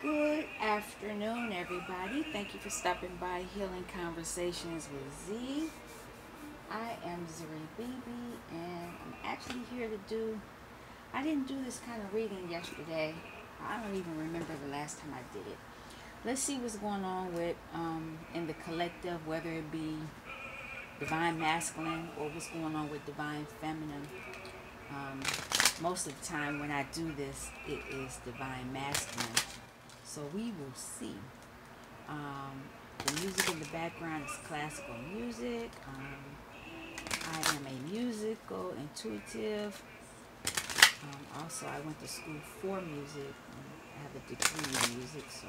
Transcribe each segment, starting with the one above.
Good afternoon, everybody. Thank you for stopping by Healing Conversations with Z. I am Zuri Bibi, and I'm actually here to I didn't do this kind of reading yesterday. I don't even remember the last time I did it. Let's see what's going on with in the collective, whether it be divine masculine or what's going on with divine feminine. Most of the time when I do this, it is divine masculine. So we will see. The music in the background is classical music. I am a musical intuitive. Also, I went to school for music. I have a degree in music, so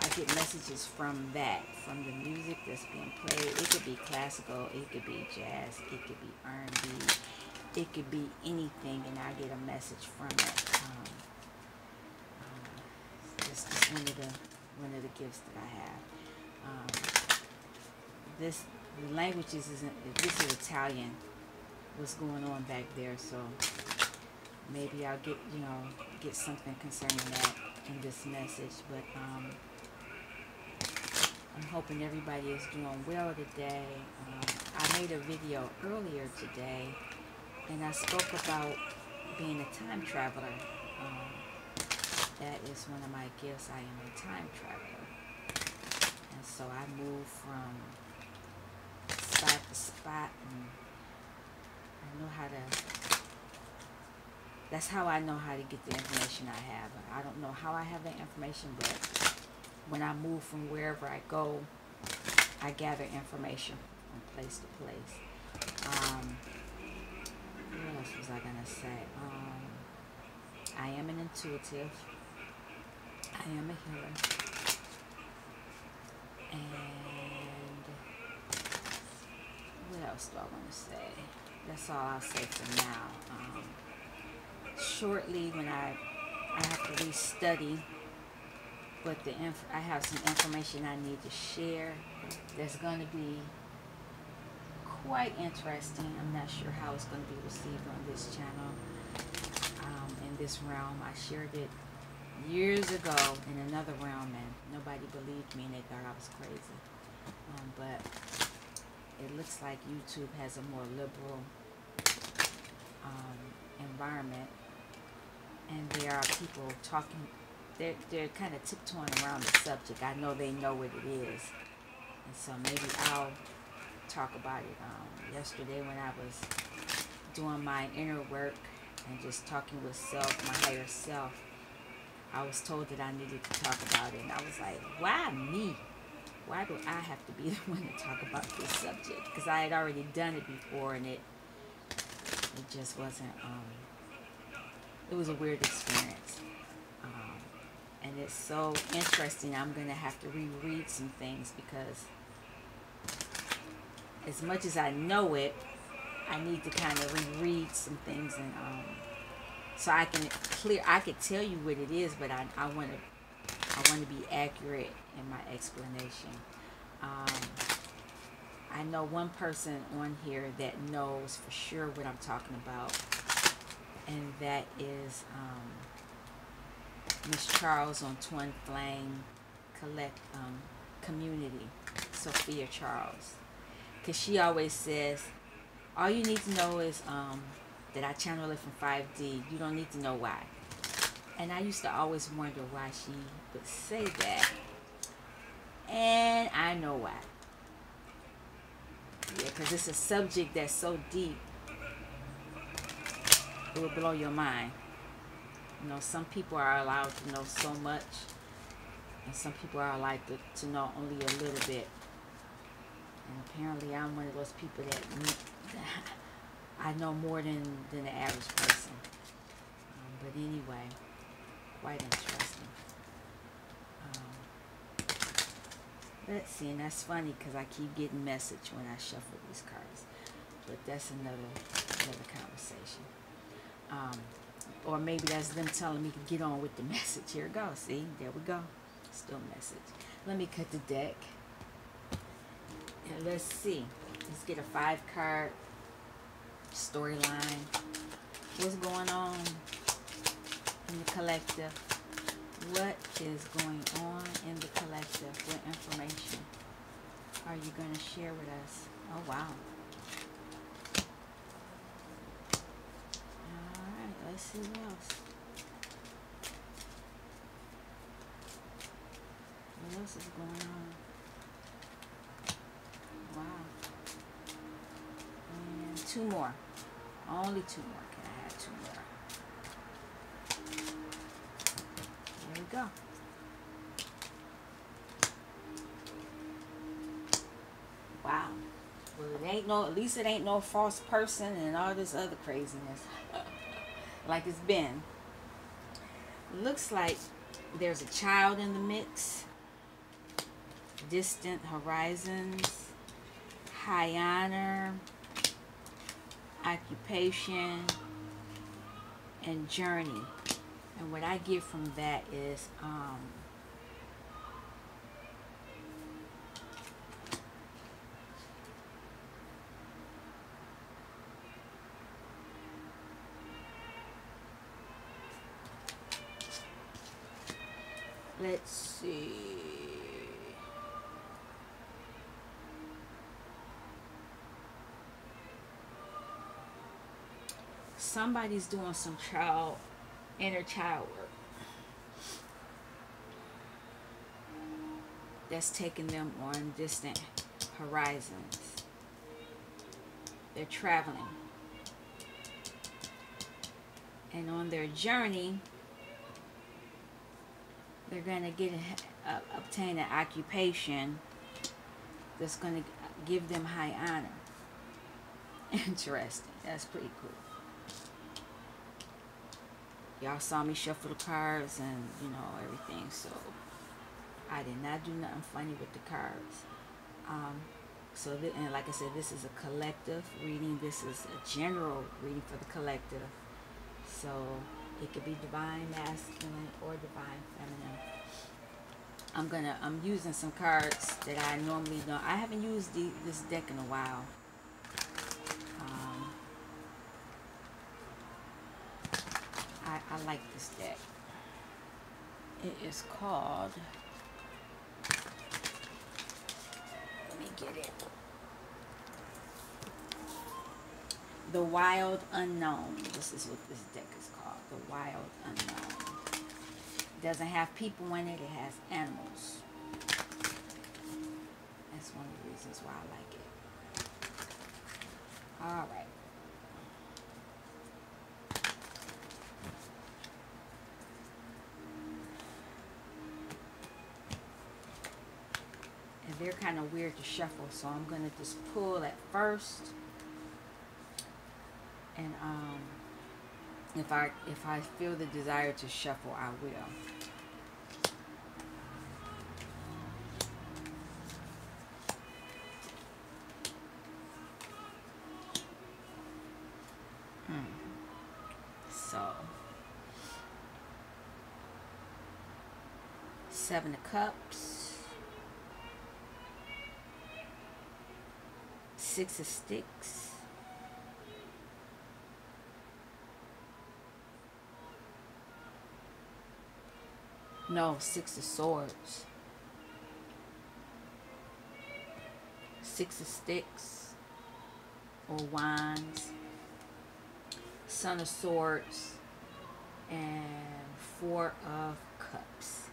I get messages from that, from the music that's being played. It could be classical, it could be jazz, it could be R&B, it could be anything, and I get a message from it. It's just one of the gifts that I have. The languages isn't. This is Italian. What's going on back there? So maybe I'll get something concerning that in this message. But I'm hoping everybody is doing well today. I made a video earlier today, and I spoke about being a time traveler. That is one of my gifts. I am a time traveler. And so I move from spot to spot, and I know how to, that's how I know how to get the information I have. I don't know how I have that information, but when I move from wherever I go, I gather information from place to place. What else was I going to say? I am an intuitive. I am a healer. And what else do I want to say? That's all I'll say for now. Shortly, when I have to restudy, but I have some information I need to share that's going to be quite interesting. I'm not sure how it's going to be received on this channel. In this realm, I shared it years ago in another realm, and nobody believed me, and they thought I was crazy. But it looks like YouTube has a more liberal environment, and there are people talking. They're kind of tiptoeing around the subject. I know they know what it is, and so maybe I'll talk about it. Yesterday, when I was doing my inner work and just talking with self, my higher self, I was told that I needed to talk about it, and I was like, why me? Why do I have to be the one to talk about this subject? Because I had already done it before, and it just wasn't, it was a weird experience. And it's so interesting. I'm going to have to reread some things, because as much as I know it, I need to kind of reread some things, and so I could tell you what it is, but I want to be accurate in my explanation. I know one person on here that knows for sure what I'm talking about, and that is Miss Charles on Twin Flame Community, Sophia Charles, because she always says, all you need to know is that I channel it from 5D. You don't need to know why. And I used to always wonder why she would say that. And I know why. Yeah, because it's a subject that's so deep, it will blow your mind. You know, some people are allowed to know so much, and some people are allowed to know only a little bit. And apparently I'm one of those people that I know more than the average person. But anyway, quite interesting. Let's see, and that's funny because I keep getting message when I shuffle these cards. But that's another conversation. Or maybe that's them telling me to get on with the message. Here it goes. See, there we go. Still message. Let me cut the deck. And let's see. Let's get a 5-card storyline. What's going on in the collective? What is going on in the collective? What information are you going to share with us? Oh, wow. Alright, let's see what else. What else is going on? Wow. And two more. Only two more. Can I have two more? There we go. Wow. Well, it ain't no, at least it ain't no false person and all this other craziness like it's been. Looks like there's a child in the mix. Distant horizons. High honor. Occupation. And journey. And what I get from that is let's see. Somebody's doing some inner child work that's taking them on distant horizons. They're traveling. And on their journey, they're going to obtain an occupation that's going to give them high honor. Interesting. That's pretty cool. Y'all saw me shuffle the cards and, you know, everything. So, I did not do nothing funny with the cards. And like I said, this is a collective reading. This is a general reading for the collective. So, it could be divine masculine or divine feminine. I'm using some cards that I normally don't. I haven't used this deck in a while. I like this deck. It is called, let me get it, The Wild Unknown. This is what this deck is called, The Wild Unknown. It doesn't have people in it, it has animals. That's one of the reasons why I like it. Alright. And they're kind of weird to shuffle, so I'm going to just pull at first. And if I feel the desire to shuffle, I will. So, Seven of Cups, Six of Sticks, no, Six of Swords, Six of Sticks or Wands, Son of Swords, and Four of Cups.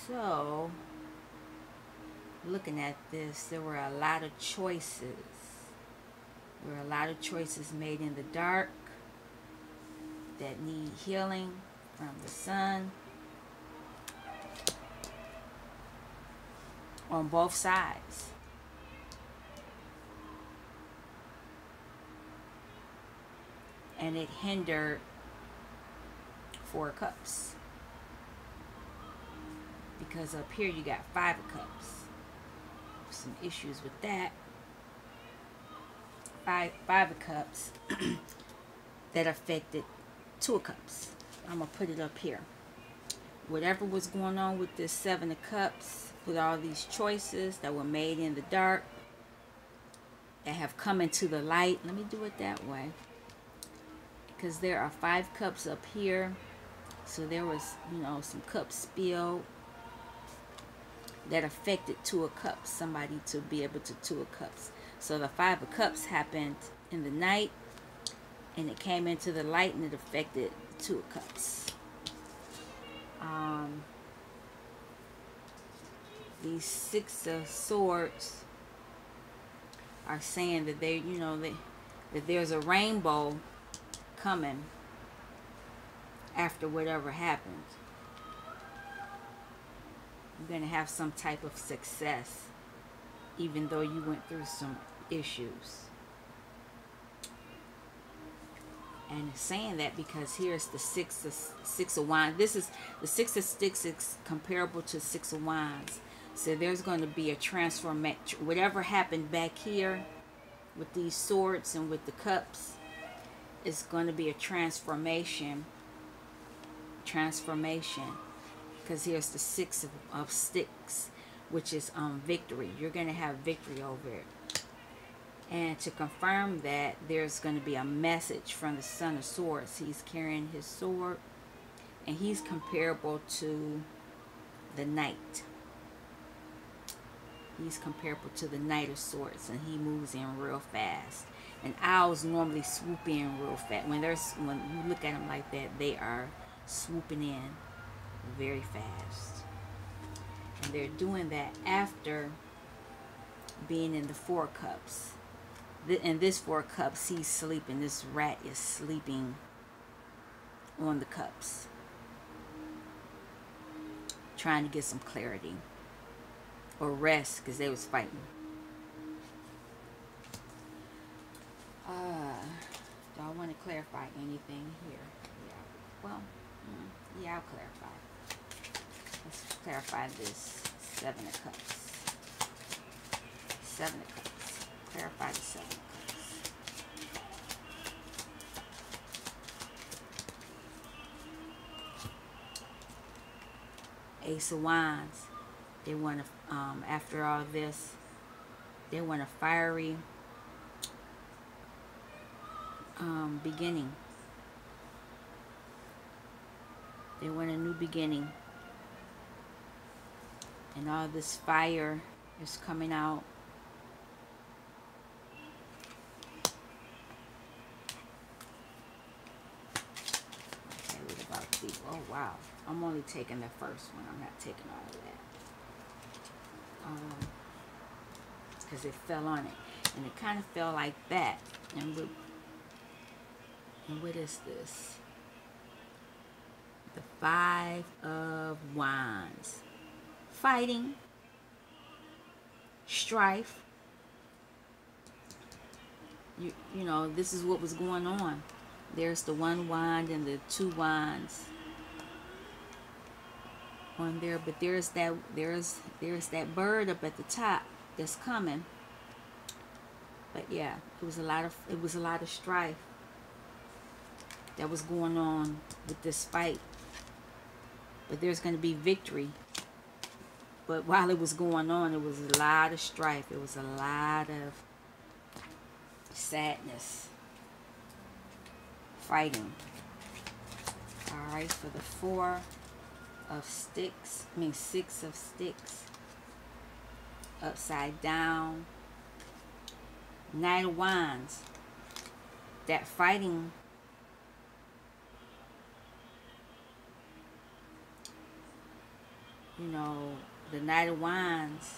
So, looking at this, there were a lot of choices. There were a lot of choices made in the dark that need healing from the sun on both sides. And it hindered Four of Cups. Because up here you got Five of Cups. Some issues with that. Five of Cups that affected Two of Cups. I'm going to put it up here. Whatever was going on with this Seven of Cups, with all these choices that were made in the dark, that have come into the light. Let me do it that way. Because there are Five Cups up here, So there was, you know, some cups spilled that affected Two of Cups, somebody to be able to Two of Cups. So the Five of Cups happened in the night, and it came into the light, and it affected Two of Cups. These Six of Swords are saying that they, you know, that there's a rainbow coming after whatever happens. You're going to have some type of success, even though you went through some issues. And it's saying that because here's the Six of Wands. This is the Six of Sticks is comparable to Six of Wands. So there's going to be a transformation. Whatever happened back here with these swords and with the cups, it's going to be a transformation. Because here's the Six of Sticks, which is victory. You're going to have victory over it. And to confirm that, there's going to be a message from the Son of Swords. He's carrying his sword, and he's comparable to the Knight. He's comparable to the Knight of Swords, and he moves in real fast. And owls normally swoop in real fast. When you look at them like that, they are swooping in very fast. And they're doing that after being in the Four Cups. In this Four Cups, he's sleeping. This rat is sleeping on the cups, trying to get some clarity or rest, because they was fighting. Do I want to clarify anything here? Yeah. Well, yeah, I'll clarify. Let's clarify this Seven of Cups. Seven of Cups. Clarify the Seven of Cups. Ace of Wands. They want to, after all this, they want a fiery beginning. They want a new beginning. And all this fire is coming out. Okay, what about the, oh wow. I'm only taking the first one. I'm not taking all of that. Because it fell on it. And it kind of fell like that. And what is this? The Five of Wands. Fighting. Strife. You know, this is what was going on. There's the one wand and the two wands on there, but there's that bird up at the top that's coming. But yeah, it was a lot of strife that was going on with this fight. But there's going to be victory. But while it was going on, it was a lot of strife. It was a lot of sadness. Fighting. Alright, for the Four of Sticks, Six of Sticks. Upside down. Knight of Wands. That fighting. You know, the Knight of Wands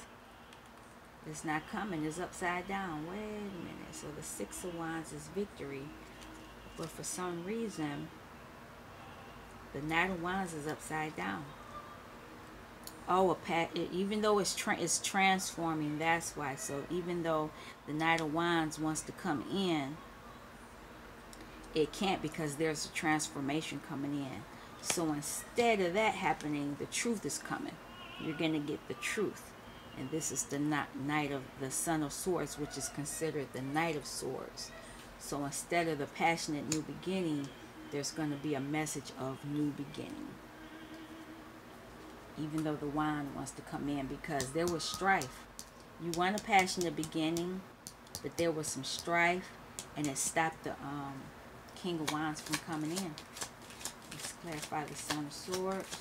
is not coming. It's upside down. Wait a minute. So the Six of Wands is victory. But for some reason, the Knight of Wands is upside down. Oh, even though it's transforming, that's why. So even though the Knight of Wands wants to come in, it can't, because there's a transformation coming in. So instead of that happening, the truth is coming. You're going to get the truth. And this is the Knight of the Son of Swords, which is considered the Knight of Swords. So instead of the passionate new beginning, there's going to be a message of new beginning. Even though the wand wants to come in, because there was strife. You want a passionate beginning, but there was some strife, and it stopped the King of Wands from coming in. Let's clarify the Son of Swords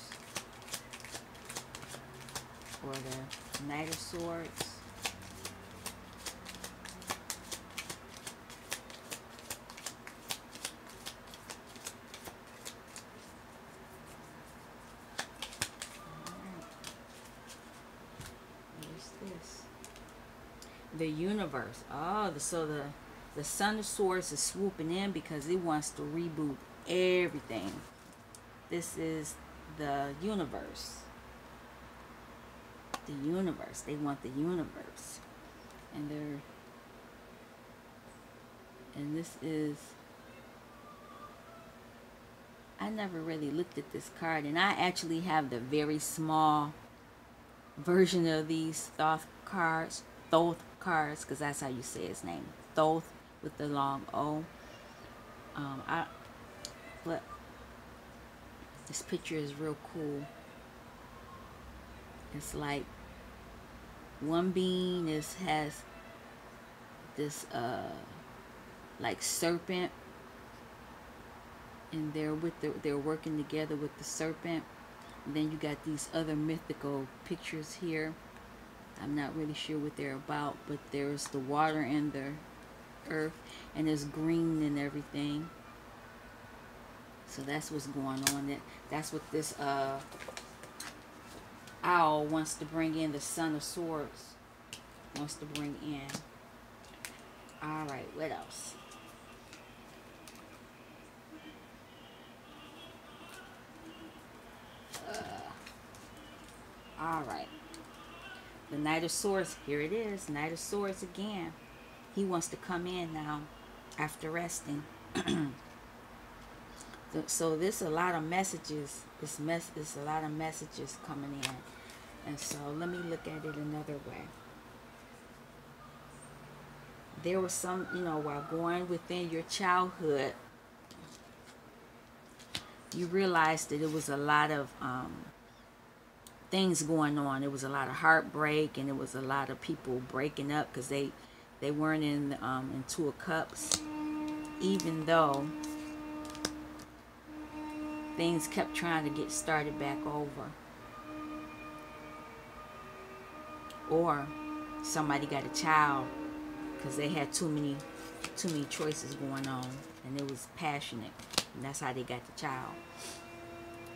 or the Knight of Swords. The universe. Oh, so the Son of Swords is swooping in because it wants to reboot everything. This is the universe. The universe. They want the universe. And this is, I never really looked at this card, and I actually have the very small version of these Thoth cards. Thoth cards, because that's how you say his name, Thoth with the long O. But this picture is real cool. It's like one being has this like serpent, and they're working together with the serpent. And then you got these other mythical pictures here. I'm not really sure what they're about, but there's the water and the earth, and it's green and everything. So that's what's going on. That's what this owl wants to bring in. The Son of Swords wants to bring in. All right, what else? All right. The Knight of Swords, here it is, Knight of Swords again. He wants to come in now after resting. So there's a lot of messages. There's a lot of messages coming in. And so let me look at it another way. There was some, while going within your childhood, you realized that it was a lot of things going on. It was a lot of heartbreak, and it was a lot of people breaking up because they weren't in Two of Cups, even though things kept trying to get started back over, or somebody got a child because they had too many choices going on, and it was passionate, and that's how they got the child.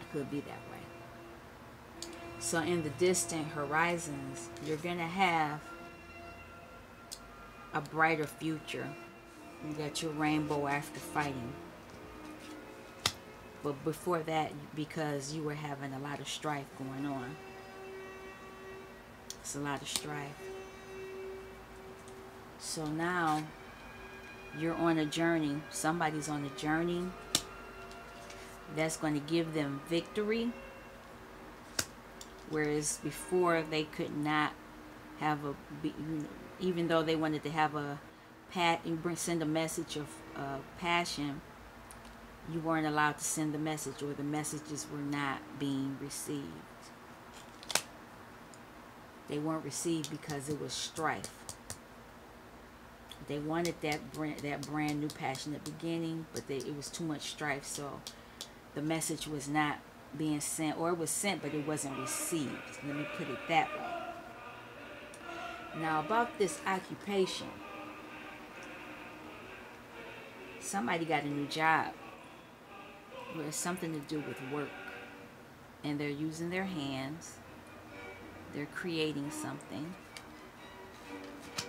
It could be that way. So in the distant horizons, you're going to have a brighter future. You got your rainbow after fighting. But before that, because you were having a lot of strife going on. It's a lot of strife. So now you're on a journey. Somebody's on a journey that's going to give them victory. Whereas before they could not have even though they wanted to have send a message of passion, you weren't allowed to send the message, or the messages were not being received. They weren't received because it was strife. They wanted that brand new passionate beginning, but it was too much strife, so the message was not being sent, or it was sent but it wasn't received. Let me put it that way. Now about this occupation, somebody got a new job where it's something to do with work, and they're using their hands, they're creating something,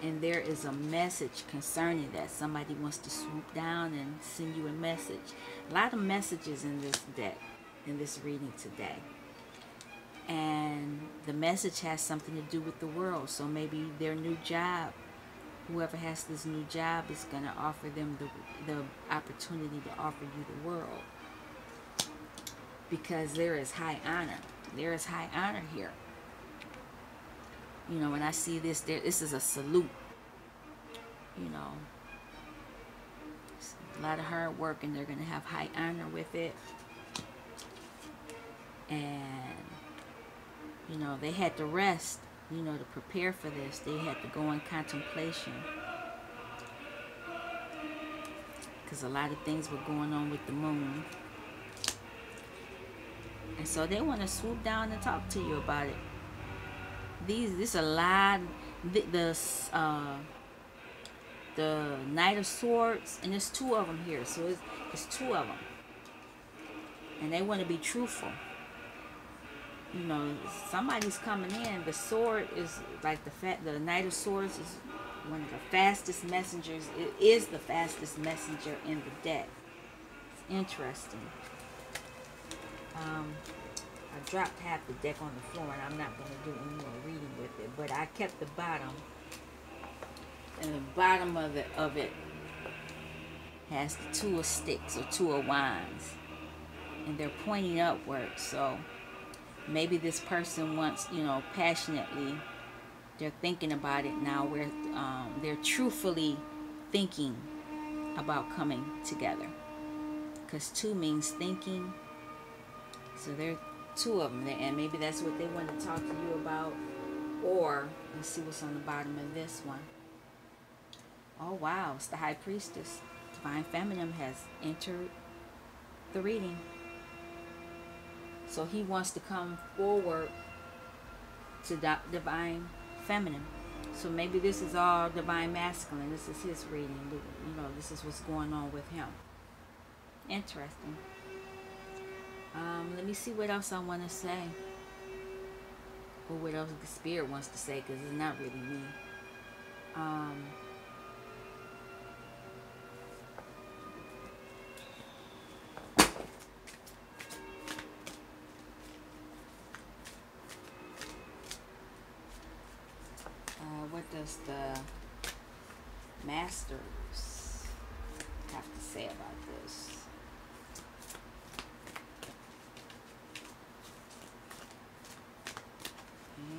and there is a message concerning that. Somebody wants to swoop down and send you a message. A lot of messages in this deck, in this reading today, and the message has something to do with the world. So maybe their new job, whoever has this new job, is going to offer them the opportunity to offer you the world, because there is high honor. There is high honor here. When I see this, this is a salute. It's a lot of hard work, and they're going to have high honor with it. And they had to rest, to prepare for this. They had to go in contemplation, because a lot of things were going on with the moon. And so they want to swoop down and talk to you about it. This a lot. The Knight of Swords, and there's two of them here. So it's two of them, and they want to be truthful. You know, somebody's coming in. The sword is like the Knight of Swords is one of the fastest messengers. It is the fastest messenger in the deck. It's interesting. I dropped half the deck on the floor, and I'm not going to do any more reading with it. But I kept the bottom, and the bottom of it has the Two of Sticks or Two of Wands, and they're pointing upward. So maybe this person wants, you know, passionately, they're thinking about it now, where they're truthfully thinking about coming together, because two means thinking. So there are two of them there, and maybe that's what they want to talk to you about. Or let's see what's on the bottom of this one. Oh wow, it's the High Priestess. Divine Feminine has entered the reading. So he wants to come forward to Divine Feminine. So maybe this is all Divine Masculine. This is his reading. You know, this is what's going on with him. Interesting. Let me see what else I want to say. Or what else the Spirit wants to say, because it's not really me. What does the Masters have to say about this?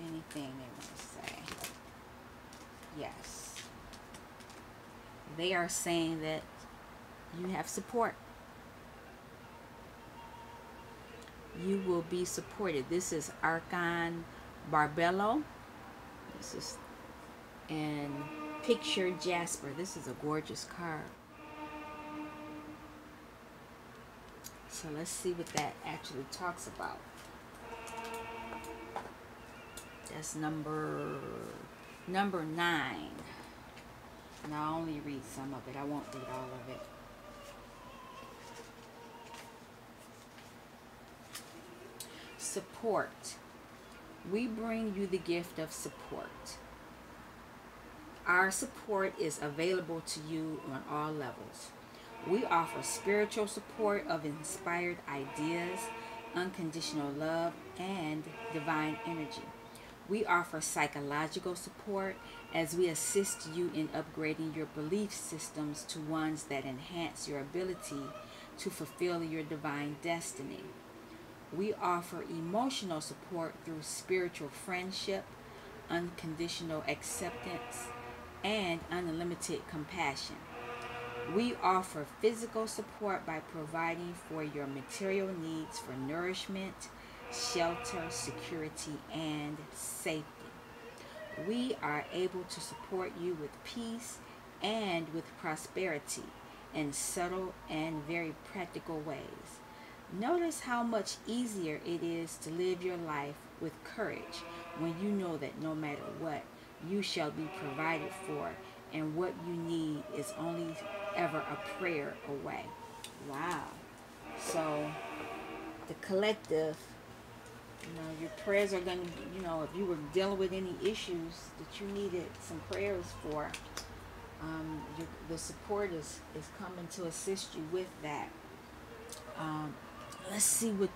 Anything they want to say? Yes. They are saying that you have support. You will be supported. This is Archon Barbello. This is, and Picture Jasper. This is a gorgeous card. So let's see what that actually talks about. That's number 9. And I'll only read some of it. I won't read all of it. Support. We bring you the gift of support. Our support is available to you on all levels. We offer spiritual support of inspired ideas, unconditional love, and divine energy. We offer psychological support as we assist you in upgrading your belief systems to ones that enhance your ability to fulfill your divine destiny. We offer emotional support through spiritual friendship, unconditional acceptance, and unlimited compassion. We offer physical support by providing for your material needs for nourishment, shelter, security, and safety. We are able to support you with peace and with prosperity in subtle and very practical ways. Notice how much easier it is to live your life with courage when you know that no matter what, you shall be provided for, and what you need is only ever a prayer away. Wow. So the collective, your prayers are going to, if you were dealing with any issues that you needed some prayers for, the support is coming to assist you with that. Let's see what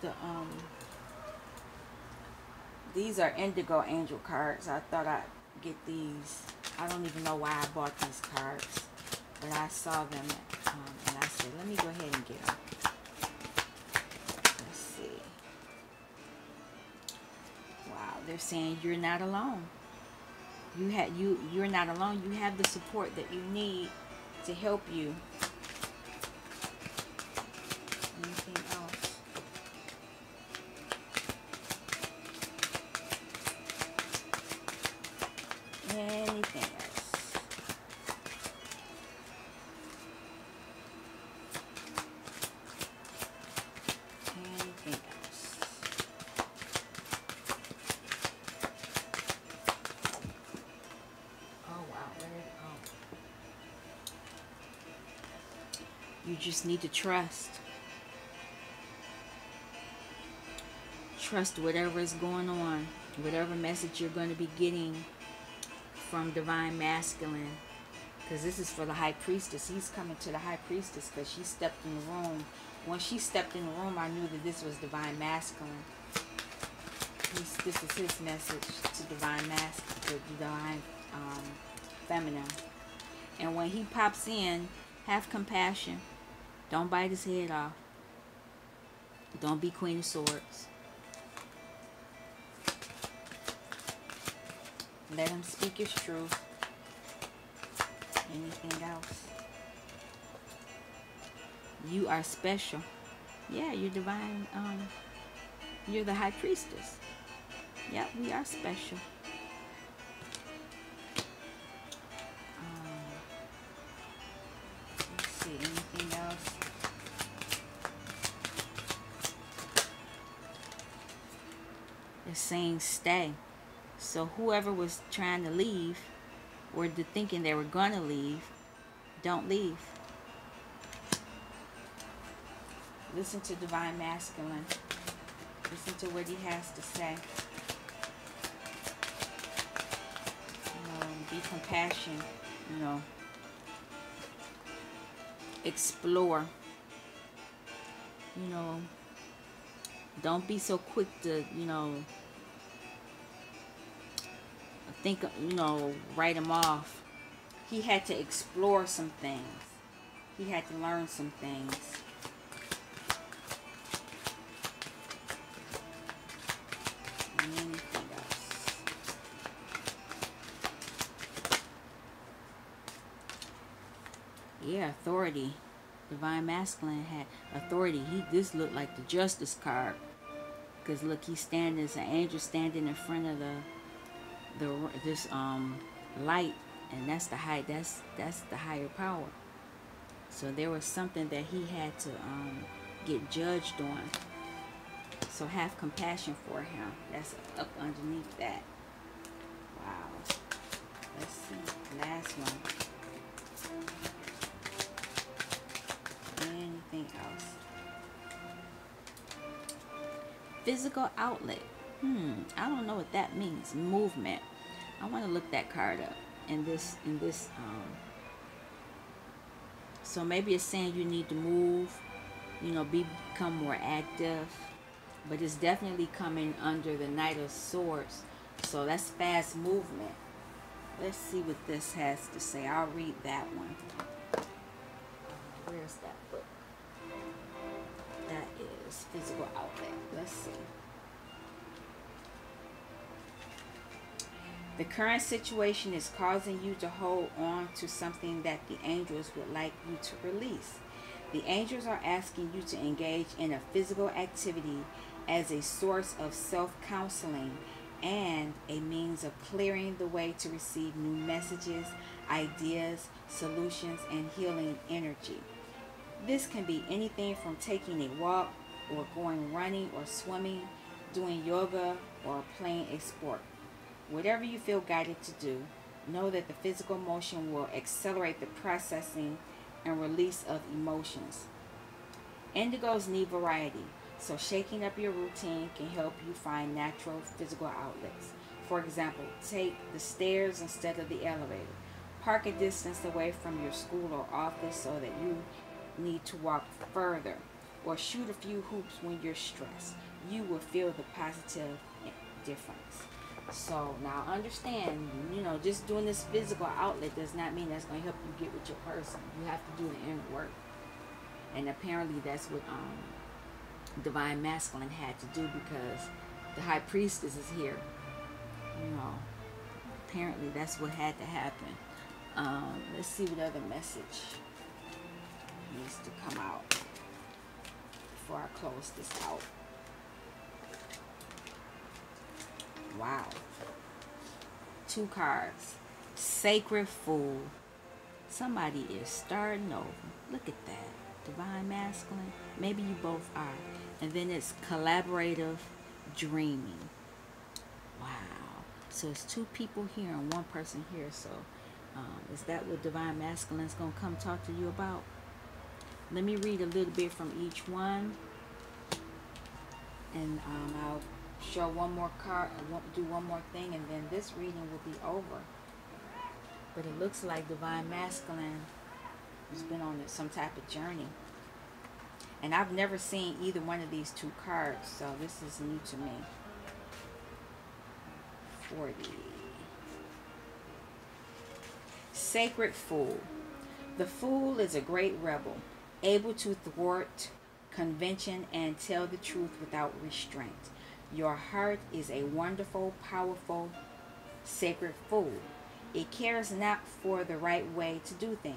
these are indigo angel cards. I thought I'd get these. I don't even know why I bought these cards, but I saw them and I said, let me go ahead and get them. Let's see. Wow, they're saying you're not alone. You're not alone. You have the support that you need to help you. Anything else? Anything else? Anything else? just need to trust. Trust whatever is going on, whatever message you're going to be getting from Divine Masculine. Because this is for the High Priestess. He's coming to the High Priestess because she stepped in the room. When she stepped in the room, I knew that this was Divine Masculine. This is his message to Divine Masculine, to Divine Feminine. And when he pops in, have compassion. Don't bite his head off. Don't be Queen of Swords. Let him speak his truth. Anything else? You are special. Yeah, you're divine. You're the High Priestess. Yep, we are special. Let's see, anything else? It's saying stay. So whoever was trying to leave, or thinking they were going to leave, don't leave. Listen to Divine Masculine. Listen to what he has to say. Be compassionate. Explore. Don't be so quick to, think, write him off. He had to explore some things. He had to learn some things. Anything else? Yeah, authority. Divine Masculine had authority. This looked like the Justice card. Because look, he's standing, there's an angel standing in front of this light, and that's the higher power. So there was something that he had to get judged on. So have compassion for him. That's up underneath that. Wow. Let's see. Last one. Anything else? Physical outlet. I don't know what that means. Movement. I want to look that card up in this so maybe it's saying you need to move, become more active, but it's definitely coming under the Knight of Swords, so that's fast movement. Let's see what this has to say. I'll read that one. Where's that book? That is physical outlet. Let's see. The current situation is causing you to hold on to something that the angels would like you to release. The angels are asking you to engage in a physical activity as a source of self-counseling and a means of clearing the way to receive new messages, ideas, solutions, and healing energy. This can be anything from taking a walk or going running or swimming, doing yoga, or playing a sport. Whatever you feel guided to do, know that the physical motion will accelerate the processing and release of emotions. Indigos need variety, so shaking up your routine can help you find natural physical outlets. For example, take the stairs instead of the elevator. Park a distance away from your school or office so that you need to walk further, or shoot a few hoops when you're stressed. You will feel the positive difference. So now understand, just doing this physical outlet does not mean that's going to help you get with your person. You have to do the inner work. And apparently that's what Divine Masculine had to do, because the High Priestess is here. Apparently that's what had to happen. Let's see what other message needs to come out before I close this out. Wow. 2 cards. Sacred Fool. Somebody is starting over. Look at that. Divine Masculine. Maybe you both are. And then it's collaborative dreaming. Wow. So it's 2 people here and 1 person here. So is that what Divine Masculine is going to come talk to you about? Let me read a little bit from each one, and I'll show one more card. I won't do one more thing, and then this reading will be over. But it looks like Divine Masculine has been on some type of journey. And I've never seen either one of these two cards, so this is new to me. 40. Sacred Fool. The fool is a great rebel, able to thwart convention and tell the truth without restraint. Your heart is a wonderful, powerful, sacred fool. It cares not for the right way to do things.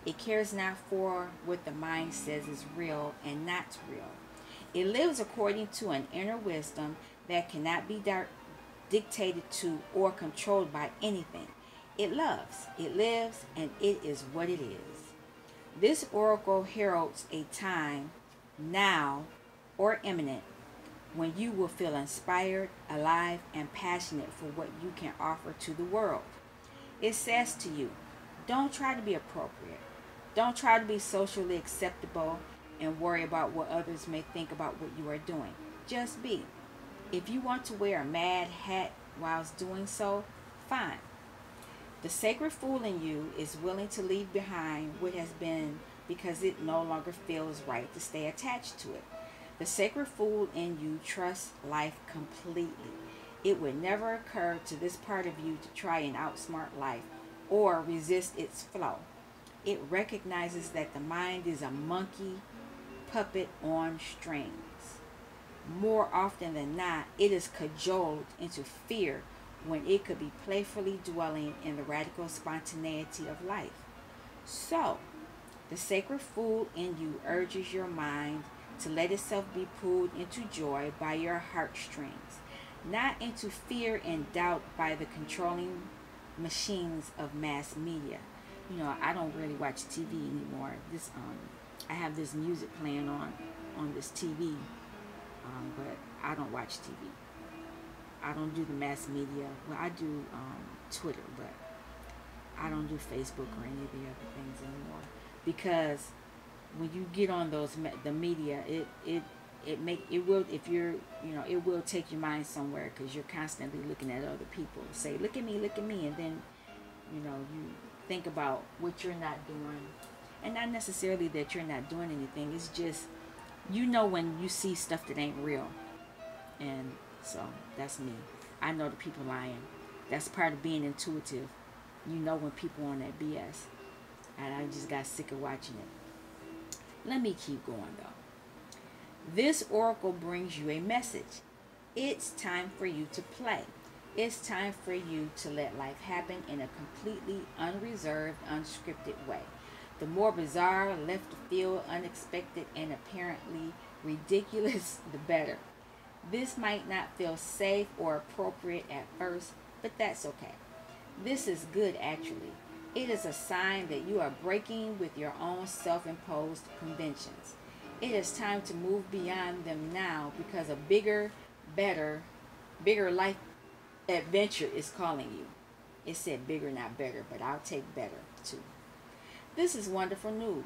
It cares not for what the mind says is real and not real. It lives according to an inner wisdom that cannot be dictated to or controlled by anything. It loves, it lives, and it is what it is. This oracle heralds a time, now or imminent, when you will feel inspired, alive, and passionate for what you can offer to the world. It says to you, don't try to be appropriate. Don't try to be socially acceptable and worry about what others may think about what you are doing. Just be. If you want to wear a mad hat whilst doing so, fine. The sacred fool in you is willing to leave behind what has been because it no longer feels right to stay attached to it. The sacred fool in you trusts life completely. It would never occur to this part of you to try and outsmart life or resist its flow. It recognizes that the mind is a monkey puppet on strings. More often than not, it is cajoled into fear when it could be playfully dwelling in the radical spontaneity of life. So, the sacred fool in you urges your mind to let itself be pulled into joy by your heartstrings, not into fear and doubt by the controlling machines of mass media. You know, I don't really watch TV anymore. I have this music playing on this TV, but I don't watch TV. I don't do the mass media. Well, I do Twitter, but I don't do Facebook or any of the other things anymore, because when you get on the media, it will, if you're, it will take your mind somewhere, because you're constantly looking at other people. Say, look at me, and then you think about what you're not doing, and not necessarily that you're not doing anything. It's just, when you see stuff that ain't real. And so that's me. I know the people lying. That's part of being intuitive. When people on that BS. And I just got sick of watching it. Let me keep going though. This oracle brings you a message. It's time for you to play. It's time for you to let life happen in a completely unreserved, unscripted way. The more bizarre, left field, unexpected, and apparently ridiculous, the better. This might not feel safe or appropriate at first, but that's okay. This is good, actually. It is a sign that you are breaking with your own self-imposed conventions. It is time to move beyond them now, because a bigger life adventure is calling you. It said bigger, not better, but I'll take better too. This is wonderful news.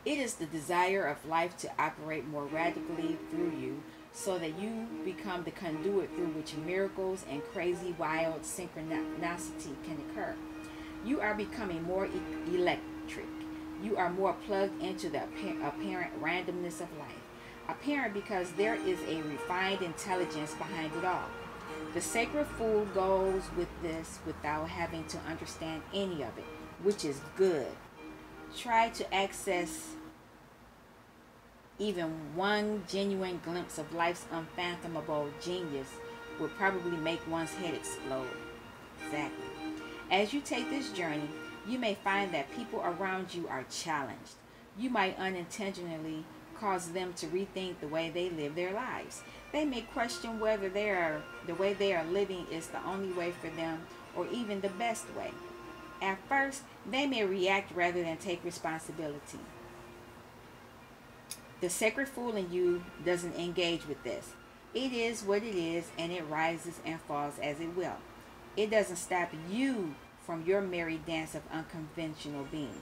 It is the desire of life to operate more radically through you, so that you become the conduit through which miracles and crazy, wild synchronicity can occur. You are becoming more electric. You are more plugged into the apparent randomness of life. Apparent because there is a refined intelligence behind it all. The sacred fool goes with this without having to understand any of it, which is good. Try to access even one genuine glimpse of life's unfathomable genius would probably make one's head explode. Exactly. As you take this journey, you may find that people around you are challenged. You might unintentionally cause them to rethink the way they live their lives. They may question whether the way they are living is the only way for them, or even the best way. At first, they may react rather than take responsibility. The sacred fool in you doesn't engage with this. It is what it is, and it rises and falls as it will. It doesn't stop you from your merry dance of unconventional being.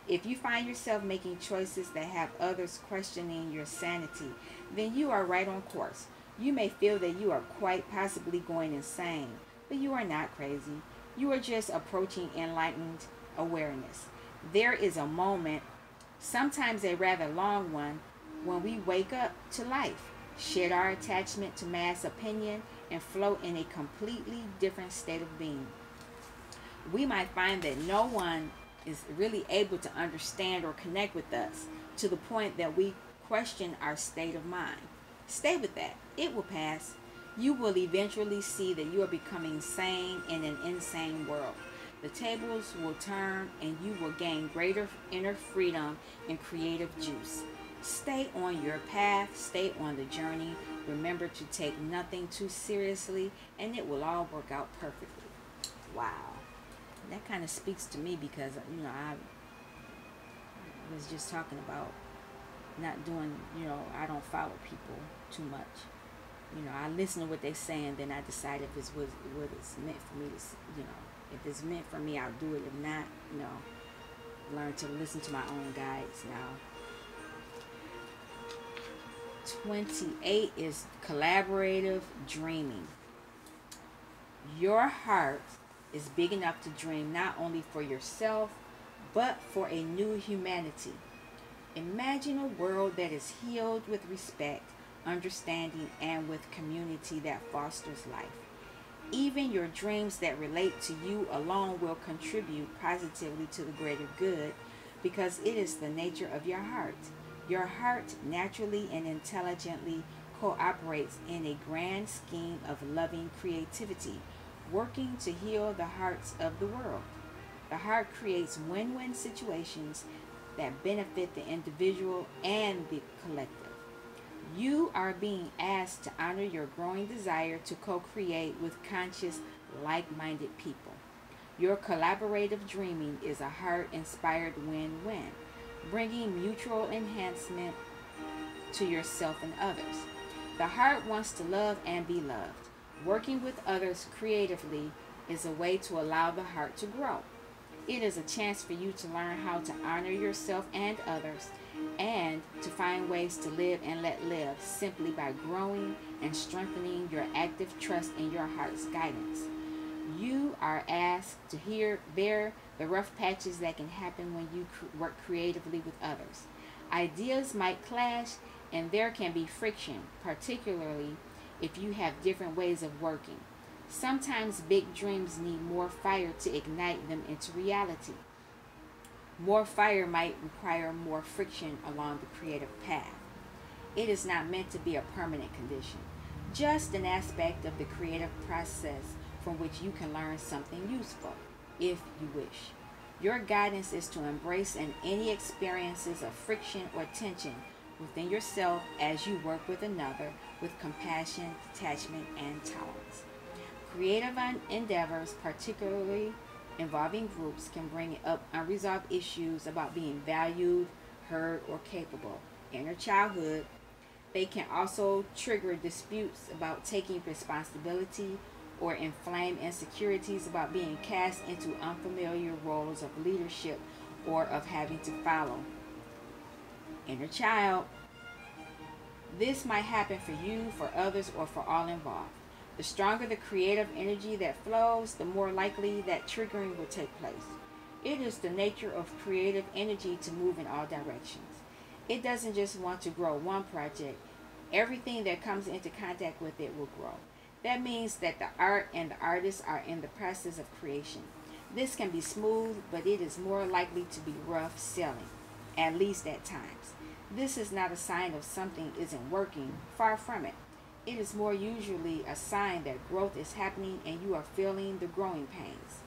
If you find yourself making choices that have others questioning your sanity, then you are right on course. You may feel that you are quite possibly going insane, but you are not crazy. You are just approaching enlightened awareness. There is a moment, sometimes a rather long one, when we wake up to life, shed our attachment to mass opinion, and float in a completely different state of being. We might find that no one is really able to understand or connect with us to the point that we question our state of mind. Stay with that. It will pass. You will eventually see that you are becoming sane in an insane world. The tables will turn and you will gain greater inner freedom and creative juice. Stay on your path, stay on the journey. Remember to take nothing too seriously, and it will all work out perfectly. Wow. That kind of speaks to me because, I was just talking about not doing, I don't follow people too much. I listen to what they say, and then I decide if it's what it's meant for me to, if it's meant for me, I'll do it. If not, learn to listen to my own guides now. 28 is collaborative dreaming. Your heart is big enough to dream not only for yourself, but for a new humanity. Imagine a world that is healed with respect, understanding, and with community that fosters life. Even your dreams that relate to you alone will contribute positively to the greater good because it is the nature of your heart. Your heart naturally and intelligently cooperates in a grand scheme of loving creativity, working to heal the hearts of the world. The heart creates win-win situations that benefit the individual and the collective. You are being asked to honor your growing desire to co-create with conscious, like-minded people. Your collaborative dreaming is a heart-inspired win-win, bringing mutual enhancement to yourself and others. The heart wants to love and be loved. Working with others creatively is a way to allow the heart to grow. It is a chance for you to learn how to honor yourself and others, and to find ways to live and let live simply by growing and strengthening your active trust in your heart's guidance. You are asked to bear the rough patches that can happen when you work creatively with others. Ideas might clash and there can be friction, particularly if you have different ways of working. Sometimes big dreams need more fire to ignite them into reality. More fire might require more friction along the creative path. It is not meant to be a permanent condition, just an aspect of the creative process from which you can learn something useful, if you wish. Your guidance is to embrace any experiences of friction or tension within yourself as you work with another with compassion, detachment, and tolerance. Creative endeavors, particularly involving groups, can bring up unresolved issues about being valued, heard, or capable. Inner childhood. They can also trigger disputes about taking responsibility or inflame insecurities about being cast into unfamiliar roles of leadership or of having to follow. Inner child. This might happen for you, for others, or for all involved. The stronger the creative energy that flows, the more likely that triggering will take place. It is the nature of creative energy to move in all directions. It doesn't just want to grow one project. Everything that comes into contact with it will grow. That means that the art and the artist are in the process of creation. This can be smooth, but it is more likely to be rough sailing, at least at times. This is not a sign of something isn't working, far from it. It is more usually a sign that growth is happening and you are feeling the growing pains.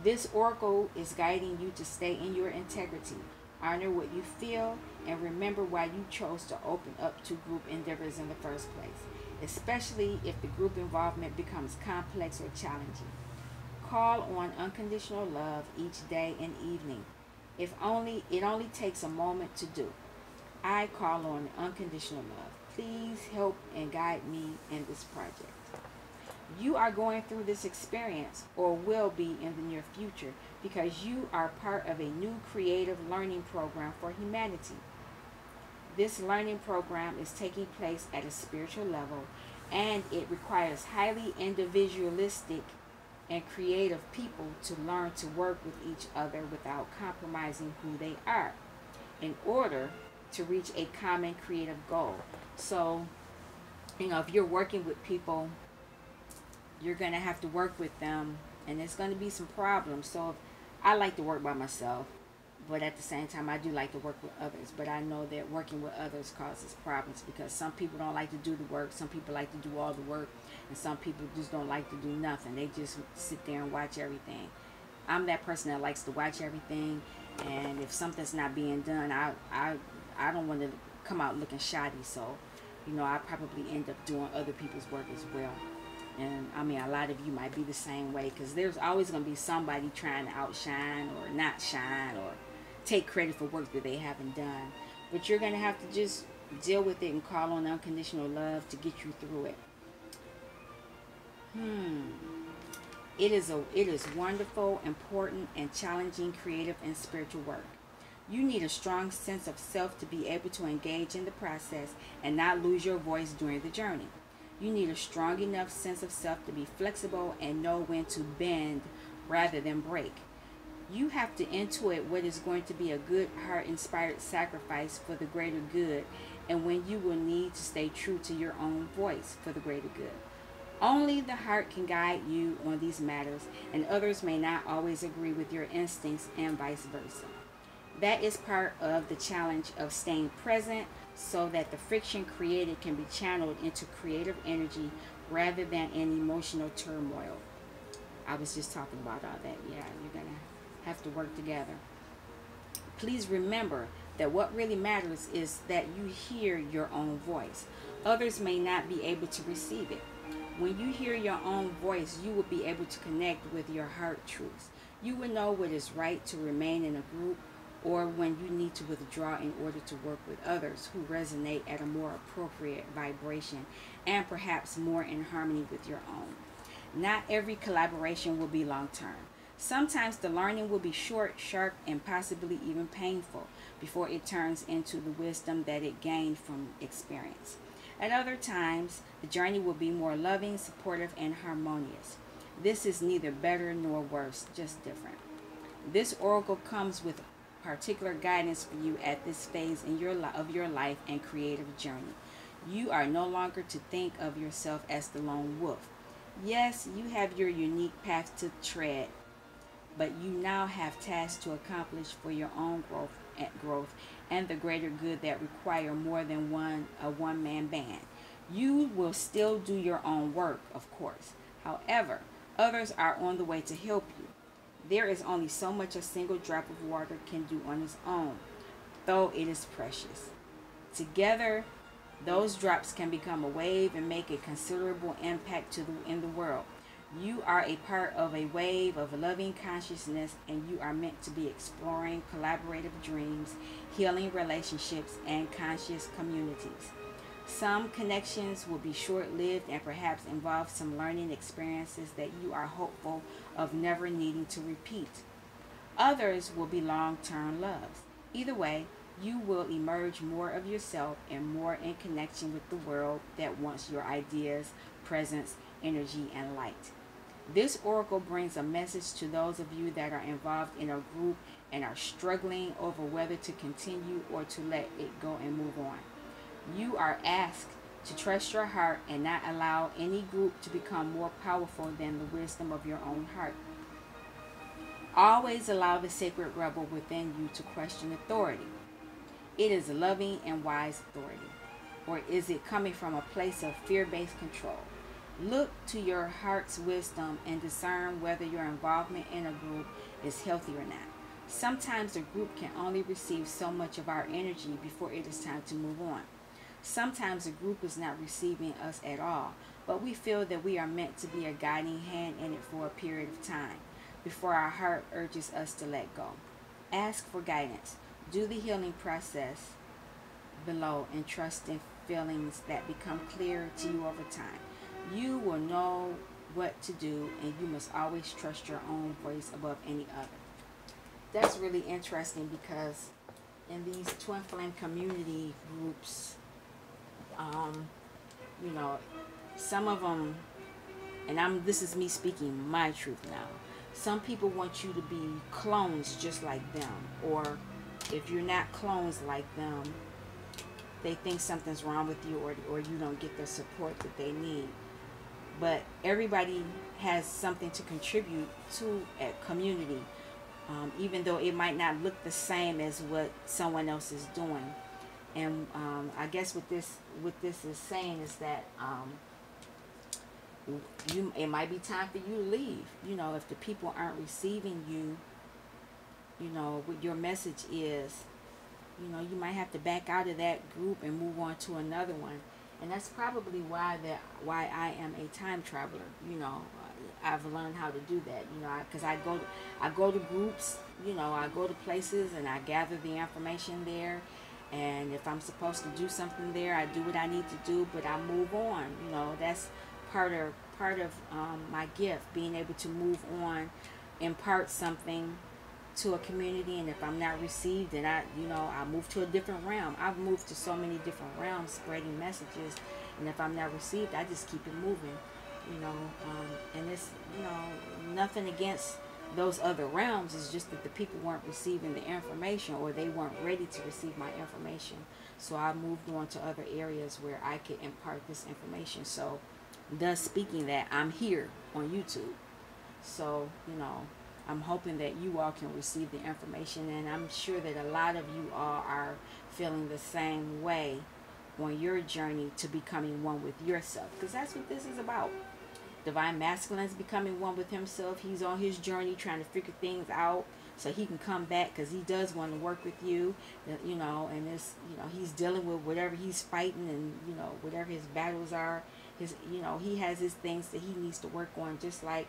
This oracle is guiding you to stay in your integrity, honor what you feel, and remember why you chose to open up to group endeavors in the first place, especially if the group involvement becomes complex or challenging. Call on unconditional love each day and evening. It only takes a moment to do. I call on unconditional love. Please help and guide me in this project. You are going through this experience, or will be in the near future, because you are part of a new creative learning program for humanity. This learning program is taking place at a spiritual level, and it requires highly individualistic and creative people to learn to work with each other without compromising who they are in order to reach a common creative goal. So, if you're working with people, you're going to have to work with them, and there's going to be some problems. So I like to work by myself, but at the same time I do like to work with others. But I know that working with others causes problems, because some people don't like to do the work, some people like to do all the work, and some people just don't like to do nothing. They just sit there and watch everything. I'm that person that likes to watch everything, and if something's not being done, I don't want to come out looking shoddy. So I probably end up doing other people's work as well. And I mean, a lot of you might be the same way, because there's always going to be somebody trying to outshine or not shine or take credit for work that they haven't done. But you're going to have to just deal with it and call on unconditional love to get you through it. It is wonderful, important, and challenging creative and spiritual work. You need a strong sense of self to be able to engage in the process and not lose your voice during the journey. You need a strong enough sense of self to be flexible and know when to bend rather than break. You have to intuit what is going to be a good heart-inspired sacrifice for the greater good, and when you will need to stay true to your own voice for the greater good. Only the heart can guide you on these matters, and others may not always agree with your instincts and vice versa. That is part of the challenge of staying present, so that the friction created can be channeled into creative energy rather than in emotional turmoil. I was just talking about all that. Yeah, you're going to have to work together. Please remember that what really matters is that you hear your own voice. Others may not be able to receive it. When you hear your own voice, you will be able to connect with your heart truths. You will know what is right to remain in a group, or when you need to withdraw in order to work with others who resonate at a more appropriate vibration and perhaps more in harmony with your own. Not every collaboration will be long-term. Sometimes the learning will be short, sharp, and possibly even painful before it turns into the wisdom that it gained from experience. At other times, the journey will be more loving, supportive, and harmonious. This is neither better nor worse, just different. This oracle comes with particular guidance for you at this phase in of your life and creative journey. You are no longer to think of yourself as the lone wolf. Yes, you have your unique path to tread, but you now have tasks to accomplish for your own growth and the greater good that require more than a one-man band. You will still do your own work, of course. However, others are on the way to help you. There is only so much a single drop of water can do on its own, though it is precious. Together, those drops can become a wave and make a considerable impact in the world. You are a part of a wave of loving consciousness, and you are meant to be exploring collaborative dreams, healing relationships, and conscious communities. Some connections will be short-lived and perhaps involve some learning experiences that you are hopeful of never needing to repeat. Others will be long-term loves. Either way, you will emerge more of yourself and more in connection with the world that wants your ideas, presence, energy, and light. This oracle brings a message to those of you that are involved in a group and are struggling over whether to continue or to let it go and move on. You are asked to trust your heart and not allow any group to become more powerful than the wisdom of your own heart. Always allow the sacred rebel within you to question authority. It is loving and wise authority, or is it coming from a place of fear-based control? Look to your heart's wisdom and discern whether your involvement in a group is healthy or not. Sometimes a group can only receive so much of our energy before it is time to move on. Sometimes a group is not receiving us at all, but we feel that we are meant to be a guiding hand in it for a period of time before our heart urges us to let go. Ask for guidance. Do the healing process below and trust in feelings that become clear to you over time. You will know what to do, and you must always trust your own voice above any other. That's really interesting because in these twin flame community groups, you know, some of them, and this is me speaking my truth now. Some people want you to be clones just like them, or if you're not clones like them, they think something's wrong with you, or you don't get the support that they need. But everybody has something to contribute to a community, even though it might not look the same as what someone else is doing. And I guess what this is saying is that it might be time for you to leave. You know, if the people aren't receiving you, you know, what your message is, you know, you might have to back out of that group and move on to another one. And that's probably why I am a time traveler. You know, I've learned how to do that. You know, because I go to groups. You know, I go to places and I gather the information there. And if I'm supposed to do something there, I do what I need to do. But I move on. You know, that's part of my gift, being able to move on, impart something to a community. And if I'm not received, then I move to a different realm. I've moved to so many different realms spreading messages, and if I'm not received, I just keep it moving. You know, and it's, you know, nothing against those other realms. It's just that the people weren't receiving the information, or they weren't ready to receive my information. So I moved on to other areas where I could impart this information. So thus speaking that, I'm here on YouTube. So, you know, I'm hoping that you all can receive the information, and I'm sure that a lot of you all are feeling the same way on your journey to becoming one with yourself, because that's what this is about. Divine Masculine is becoming one with himself. He's on his journey trying to figure things out so he can come back, because he does want to work with you, you know, and this, you know, he's dealing with whatever he's fighting, and, you know, whatever his battles are, you know, he has his things that he needs to work on, just like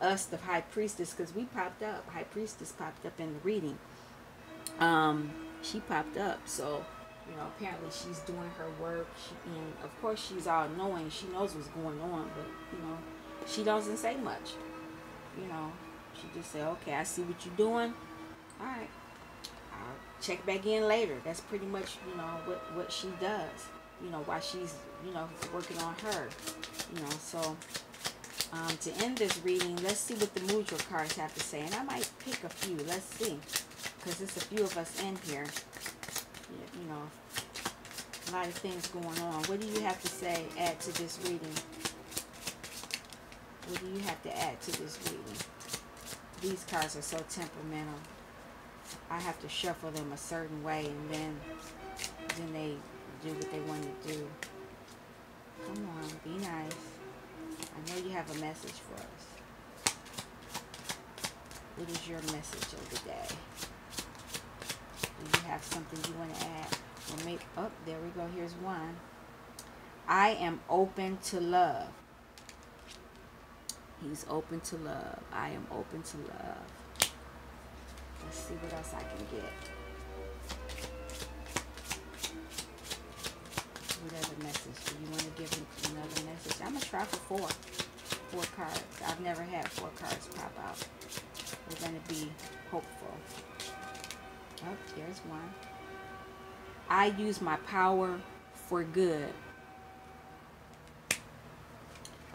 us, the High Priestess, because we popped up. High Priestess popped up in the reading. She popped up, so, you know, apparently she's doing her work. And of course she's all knowing. She knows what's going on, but, you know, she doesn't say much. You know, she just said, okay, I see what you're doing. All right, I'll check back in later. That's pretty much, you know, what she does, you know, while she's, you know, working on her, you know. So to end this reading, let's see what the Mudra cards have to say. And I might pick a few. Let's see. Because there's a few of us in here. You know, a lot of things going on. What do you have to say, add to this reading? What do you have to add to this reading? These cards are so temperamental. I have to shuffle them a certain way, and then they do what they want to do. Come on, be nice. I know you have a message for us. What is your message of the day? Do you have something you want to add? Or maybe, oh, there we go. Here's one. I am open to love. He's open to love. I am open to love. Let's see what else I can get. What other message? Do you want to give him another message? I'm going to try for four cards. I've never had 4 cards pop out. We're going to be hopeful. Oh, here's one. I use my power for good.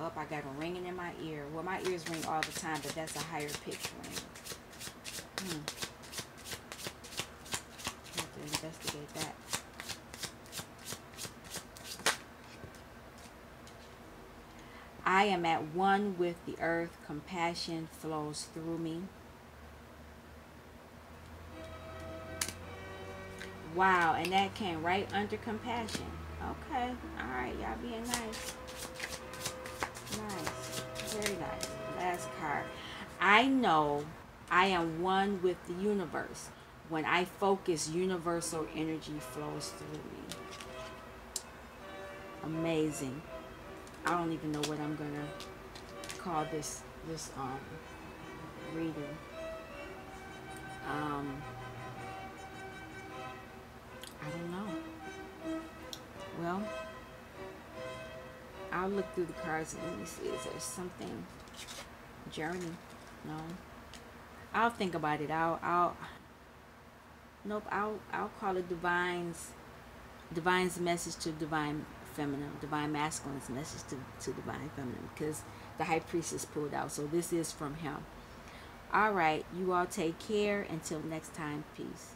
Oh, I got a ringing in my ear. Well, my ears ring all the time, but that's a higher pitch ring. I have to investigate that. I am at one with the earth. Compassion flows through me. Wow, and that came right under compassion. Okay, all right, y'all being nice. Nice, very nice. Last card. I know I am one with the universe. When I focus, universal energy flows through me. Amazing. I don't even know what I'm gonna call this reading. I don't know. Well, I'll look through the cards and let me see. Is there something? Journey? No. I'll think about it. Nope. I'll call it divine's message to divine feminine, divine masculine's message to divine feminine, because the high priestess pulled out. So this is from him. All right. You all take care. Until next time. Peace.